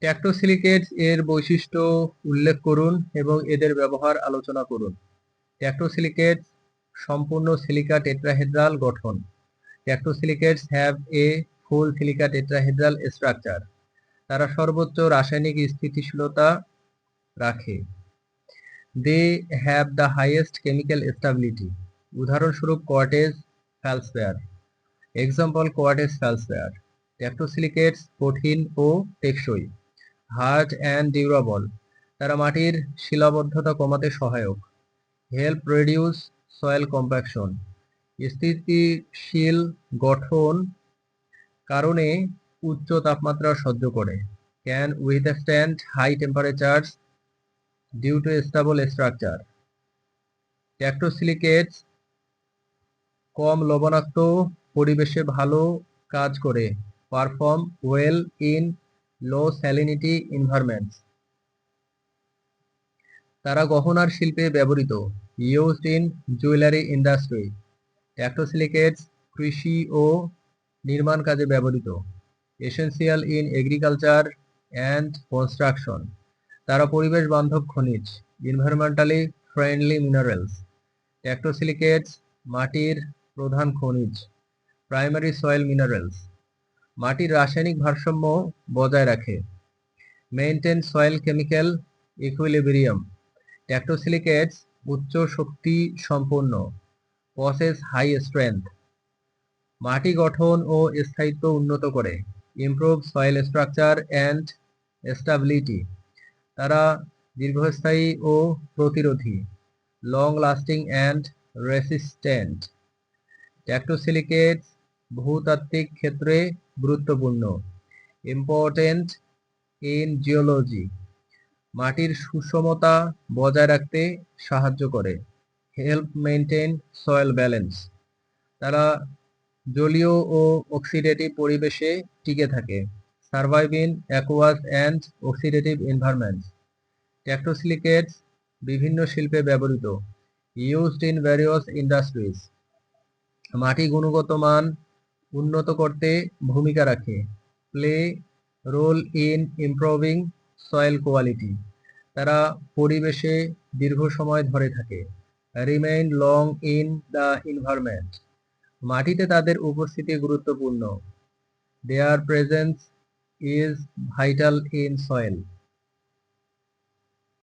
ট্যাক্টোসিলিকেটস এর বৈশিষ্ট্য উল্লেখ করুন এবং এদের ব্যবহার আলোচনা করুন। ট্যাক্টোসিলিকেটস সম্পূর্ণ সিলিকা টেট্রাহেড্রাল গঠন। Tectosilicates have a full silica tetrahedral structure. তারা সর্বোচ্চ রাসায়নিক স্থিতিশীলতা রাখে। They have the highest chemical stability. উদাহরণস্বরূপ কোয়ার্টেজ ফেলসপেয়ার। এক্সাম্পল কোয়ার্টেজ ফেলসপেয়ার। ট্যাক্টোসিলিকেটস কঠিন ও টেকসই। Hard and durable. তারা মাটির শিলাবদ্ধতা কমাতে সহায়ক। Help reduce soil compaction. স্থিতিশীল গঠন কারণে উচ্চ তাপমাত্রা সহ্য করে। Can withstand high temperatures due to stable structure. Tectosilicates কম লবণাক্ত পরিবেশে ভালো কাজ করে। Perform well in low salinity environments. তারা গহনার শিল্পে ব্যবহৃত। Used in jewellery industry. Tectosilicates কৃষি ও নির্মাণ কাজে ব্যবহৃত। Essential in agriculture and construction. তারা পরিবেশ বান্ধব খনিজ। Environmentally friendly minerals. ট্যাক্টোসিলিকেটস মাটির প্রধান খনিজ। Primary soil minerals. মাটির রাসায়নিক ভারসাম্য বজায় রাখে। Maintain soil chemical equilibrium. Tectosilicates উচ্চ শক্তি সম্পন্ন। Possess high strength. মাটি গঠন ও স্থায়িত্ব উন্নত করে। Improve soil structure and stability. তারা দীর্ঘস্থায়ী ও প্রতিরোধী। Long lasting and resistant. Tectosilicates ভূতাত্ত্বিক ক্ষেত্রে গুরুত্বপূর্ণ। Important in geology. মাটির সুষমতা বজায় রাখতে সাহায্য করে। Help maintain soil balance. তারা জলীয় ও অক্সিডেটিভ পরিবেশে টিকে থাকে। Survive in aqueous and oxidative environments. Tectosilicates বিভিন্ন শিল্পে ব্যবহৃত। Used in various industries. মাটি গুণগত মান উন্নত করতে ভূমিকা রাখে। Play role in improving soil quality. তারা পরিবেশে দীর্ঘ সময় ধরে থাকে। Remain long in the environment. মাটিতে তাদের উপস্থিতি গুরুত্বপূর্ণ। Their presence is vital in soil.